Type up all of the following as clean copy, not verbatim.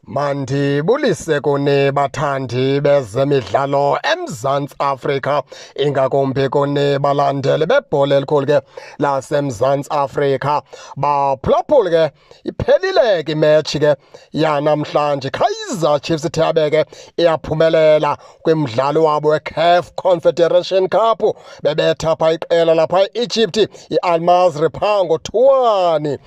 Mandibulise kuni bathandi bezemidlalo eMzantsi Afrika, ingakumbi kuni balandeli bebhola elikhulu ke laseMzantsi Afrika. Baphulaphula ke iphelile ke imetshi ke yanamhlanje. Kaizer Chiefs ithabe ke iyaphumelela kwimidlalo wabo weCAF Confederation Cup, bebetha pha iqela lapha eEgypt iAl Masry pha ngo-2-1.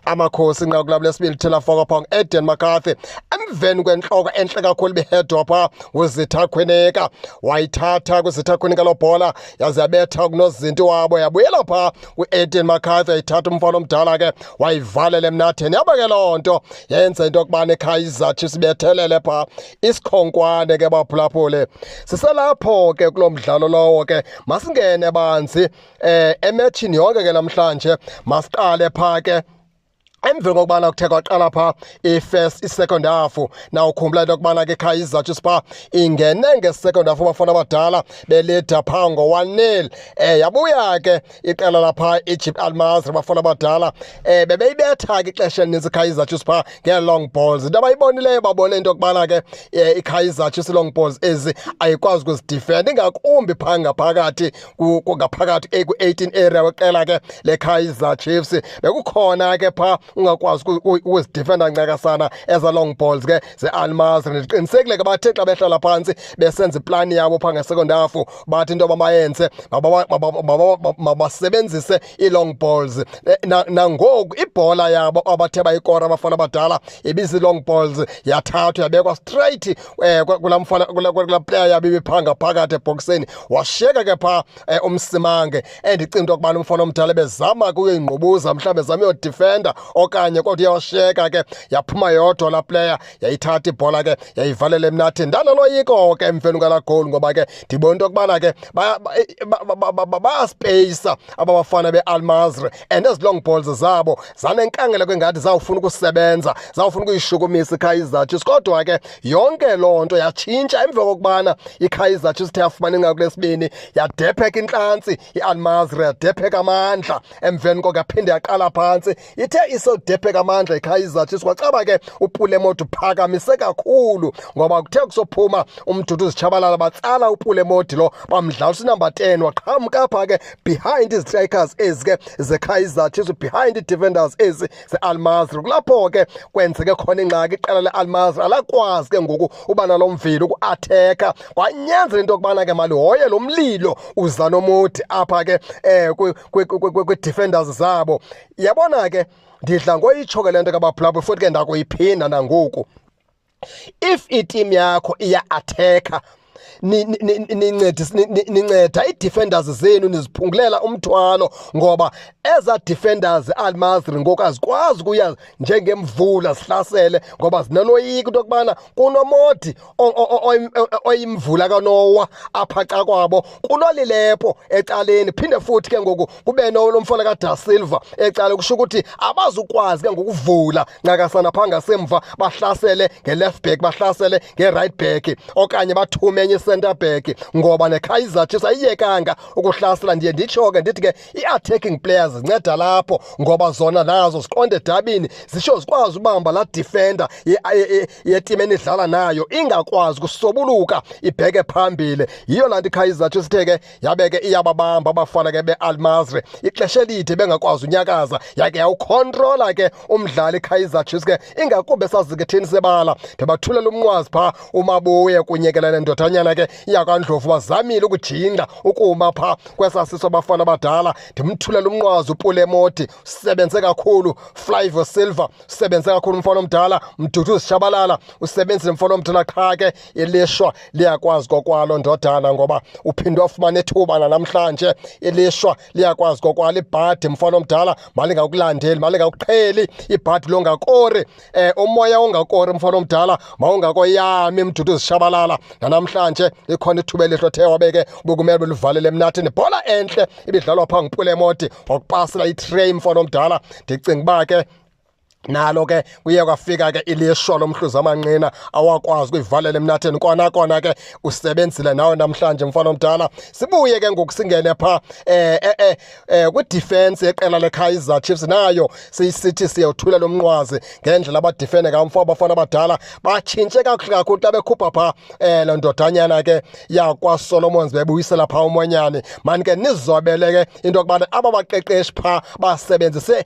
Amakhosi inqaku labo lesibili Telefoko pha Eden McCarthy emveni kwenhloko enhle kakhulu behedwa pha uZitha Khweneka, wayithatha kuZitha Khweneka lo bhola yaze yabetha kunozinti wabo, yabuyela pha u-Eden McCarthy, yayithatha umfana omdala ke wayivalela emnatheni. Yaba ke loo nto yenza into yokubana iKaizer Chiefs ibethelele pha isikhonkwane ke baphulaphule. Siselapho ke kulo mdlalo lowo ke masingene banzi emetshini yonke ke namhlanje. Masiqale pha ke emveni kokubana kuthe kwaqala pha i-second half. Nawukhumbula into yokubana ke iKaizer Chiefs pha ingene nge-second half abafana abadala belida pha ngo-1-0. Yabuya ke iqela lapha Egypt Al Masry abafana abadala bebeyibetha ke ixesha elininzi iKaizer Chiefs pha ngee-long balls. Into abayibonileyo babone into yokubana ke iKaizer Chiefs long balls ezi ayikwazi ukuzidifenda, ingakumbi pha ngaphakathi ngaphakathi ku-18 area weqela ke leKaizer Chiefs. Bekukhona ke pha ungakwazi ukuzidifenda ncakasana eza long balls ke ze-Al Masry. Ndiqinisekile ke bathe xa behlala phantsi besenza iplani yabo pha nge-second half, bathi into abayenze mabasebenzise ii-long balls. Nangoku ibhola yabo abathe bayikora abafana abadala ibizi-long balls, yathathwa yabekwa straight kulaa player yabo ibipha ngaphakathi ebhokisini, washiyeka ke pha umsimange. Endicinga into yokubana umfana omdala bezama kuyingqubuza, mhlawumbe bezama uyodifenda okanye kodwa iyawashiyeka ke yaphuma yodwa laa player, yayithatha ibhola ke yayivalela emnatheni. Ndanaloyiko ke emveni kwalaa goal, ngoba ke ndibona into yokubana ke bayaspeyisa aba bafana be-Al Masry, and ezi long balls zabo zanenkangela kwengathi zawufuna ukusebenza, zawufuna ukuyishukumisa iKaizer Chiefs. Kodwa ke yonke loo nto yatshintsha emva kokubana iKaizer Chiefs ithe yafumana inqaku lesibini, yadepheka intlantsi iAl Masry, yadepheka amandla. Emveni koko yaphinde yaqala phantsi, ithe isodepheka amandla iKaizer Chiefs kwacaba ke uPulemot uphakamise kakhulu, ngoba kuthe kusophuma uMduduzi Tshabalala batsala uPulemot lo bamdlalisa inumber 10, waqhamuka apha ke behind izi-strikers ezi ke zeKaizer Chiefs, behind ii-defenders ezi ze-Al Masry. Kulapho ke kwenzeke khona ingxaki, iqela le-Al Masry alakwazi ke ngoku uba nalo mvilo uku-atheka, kwanyanzela into yokubana ke malihoye lo mlilo uza nomodi apha ke kwi-defenders zabo. Yabona ke ndidla ngoyitsho ke le nto kabaphulaphula, futhi ke ndakuyiphinda nangoku. If iteam yakho iya-atheka, ninceda ii-defenders zenu, niziphungulela umthwalo, ngoba eza defenders Al Masry ngoku azikwazi ukuya njengemvula zihlasele, ngoba zinoloyiko into yokubana kunomodi oyimvula kaNoah apha xa kwabo, kunolilepo ecaleni, phinde futhi ke ngoku kube lo mfana kaDa Silva ecala, kusho ukuthi abazukwazi ke ngokuvula ncakasana pha ngasemva bahlasele nge-left back, bahlasele nge-right back, okanye bathume enye center back, ngoba neKaizer Chiefs ayiyekanga ukuhlasela. Ndiye nditsho ke ndithi ke i-attacking players zinceda lapho, ngoba zona nazo ziqonde edabini, zisho zikwazi ubamba laa defender yetim enidlala nayo ingakwazi ukusobuluka ibheke phambili. Yiyo laa nto iKaizer Chiefs ithe ke yabe ke iyababamba abafana ke be-Al Masry ixesha elide bengakwazi unyakaza, yake yawukhontrola ke umdlali iKaizer Chiefs ke, ingakumbi esaziketheni sebala. Ndibathulela umnqwazi pha uMabuye kunye ke le ndodanyana ke yakwaNdlovu, bazamile ukujinga ukuma pha kwesasiso abafana abadala. Ndimthulela umnqwazi uPulemot, usebenze kakhulu. Flyvo Silva usebenze kakhulu, umfana omdala. Mduduzi Tshabalala usebenzile, umfana omdala. Qha ke ilishwa liyakwazi kokwalo ndodana, ngoba uphinde wafumana ethuba namhlanje. Ilishwa liyakwazi kokwalo. Ibhadi mfana omdala malingakulandeli, malingakuqheli ibhadi longakori, umoya ongakori mfana omdala mawungakoyami Mduduzi Tshabalala. Namhlanje ikhona ithuba elihle the wabeke bokumele belivalele emnatheni. Bhola enhle ibidlalwa pha nguPulemot, wakupasela itray mfana omdala. Ndicinga uba ke nalo ke kuye kwafika ke ilishwa lomhluzi amanqina awakwazi ukuyivalela emnatheni kona ke usebenzile nawe namhlanje mfana omdala. Sibuye ke ngokusingene pha kwi defense yeqela leKaizer Chiefs, nayo sithi siyothula lomnqwazi ngendlela abadefende ngamfo abafana abadala batshintshe kakhulu xa bekhupha pha le ndodanyana ke yakwa Solomons bebuyisela pha umonyane. Mani ke nizobele ke into yokubana aba baqeqeshi pha basebenzise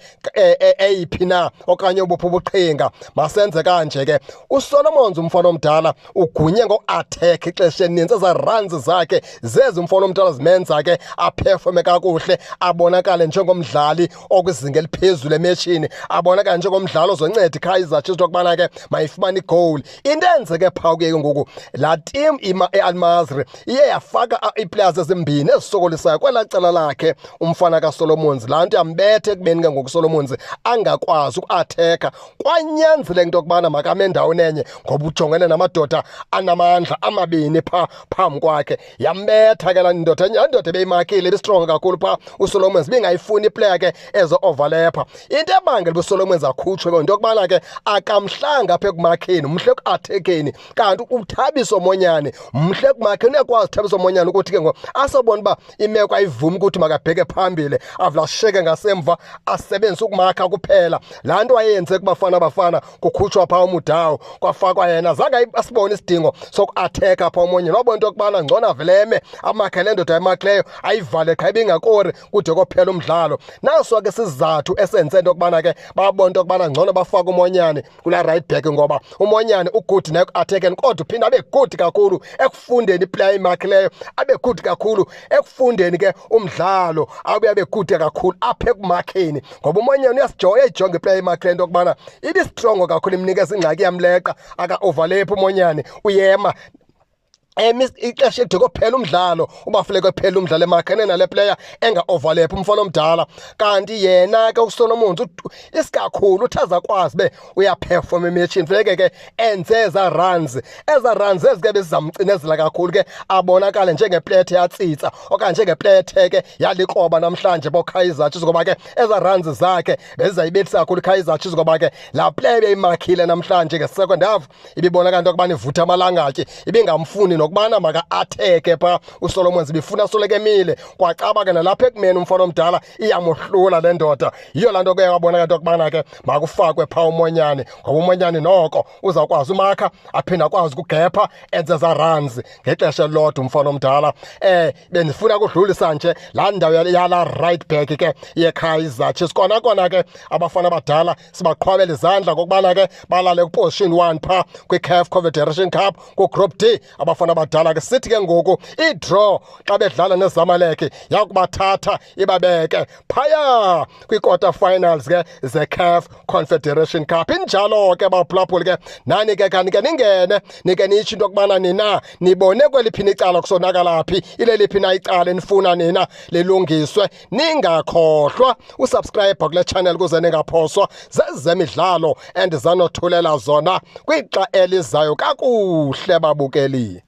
eyiphi na okanye ubuphi ubuqhinga. Masenze kanje ke uSolomons umfana omdala ugunye ngo-attack ixesha eninzi, eza runs zakhe zezi umfana omdala zimenza ke aperforme kakuhle, abonakale njengomdlali okwizinga eliphezulu emetshini, abonakale njengomdlali ozonceda iKaizer Chiefs ukubana ke mayifumane igoal. Into enzeke phaa ke ngoku laa team eAl-Masry iye yafaka iiplayers ezimbini ezisokolisayo kwelaa cala lakhe umfana kaSolomons. Laa nto yambethe ekubeni ke ngoku uSolomons angakwazi ukuatheka. Kwanyanzeleka into yokubana makame endaweni enye ngoba ujongene namadoda anamandla amabini phaa phambi kwakhe. Yambetha ke laa ndoda ebeyimakile, ebistrong kakhulu phaa uSolomons, bingayifuni iplayer ke ezo-overlapper. Into ebangela uba uSolomons akhutshwe ke into yokubana ke akamhlanga apha ekumakheni, mhle ekuathekeni, kanti uThabiso Monyane mhle ekumakheni. Uyakwazi uThabiso Monyane ukuthi ke ngoku asobona uba imeko ayivumi ukuthi makabheke phambili, avulasheke ngasemva asebenzise ukumakha kuphela. Laa nto wayenze kubafana kukhutshwa phaa uMudau kwafakwa yena, zange asibone isidingo sokuatheka phaa Monyane. Wabona into yokubana ngcono aveleme amakhe le ndoda emakleyo ayivale qha ibingakori kude kophela umdlalo. Naso ke sizathu esenze into yokubana ke babona into yokubana ngcono bafake uMonyane kulaa right back, ngoba uMonyane ugood naye ekuathekeni kodwa uphinde abe good kakhulu ekufundeni iplayer emakleyo, abe good kakhulu ekufundeni ke umdlalo, abe good kakhulu apha ekumakheni, ngoba uMonyane uyayijonga iplayer emakleyo into yokubana ibistrongo kakhulu, imnikeza ingxaki yamleqa aka-overlap uMonyane uyema ixesha elide kophela umdlalo, ubafuleke phela umdlalo emakhene nale player enga-overlap umfana omdala. Kanti yena ke uSolomons isikakhulu uthi azakwazi be uyaperform emetshini, funeke ke enze eza runs ezike bezizamcinezela kakhulu ke abonakale njengeplayer yatsitsa okanye njengeplayer ke yalikroba namhlanje boKaizer Chiefs, ngoba ke eza runs zakhe bezizayibethisa kakhulu iKaizer Chiefs, ngoba ke laa player beyimakhile namhlanje nge-second half ibibonakala into yokubana ivutha amalangatye, ibingamfuni nokubana maka-atheke phaa uSolomons, bifuna soleke emile kwacaba ke nalapha ekumeni umfana omdala iyamohlula le ndoda. Yiyo laa nto ke wabonakala into yokubana ke makufakwe phaa uMonyane, ngoba uMonyane noko uzawukwazi umakha aphinde akwazi ukugepha enze za runs ngexesha elilodwa umfana omdala. Bendifuna ukudlulisa nje laa ndawo yala right back ke yeKaizer Chiefs. Kona ke abafana abadala sibaqhwabela izandla ngokubana ke balale kuposition 1 phaa kwi-CAF Confederation Cup ku-Group D. Abafana abadala ke sithi ke ngoku i-draw xa bedlala neZamalek yakubathatha ibabeke phaya kwi-quarter finals ke ze-CAF Confederation Cup. Injalo ke baphulaphuli ke nani ke kanike ningene nike nitsho into yokubana nina nibone kweliphi icala kusonakala phi, ileliphi na icala enifuna nina lilungiswe. Ningakhohlwa usubscribe kule channel kuze ningaphoswa zezemidlalo and zanothulela zona kwixa elizayo kakuhle babukeli.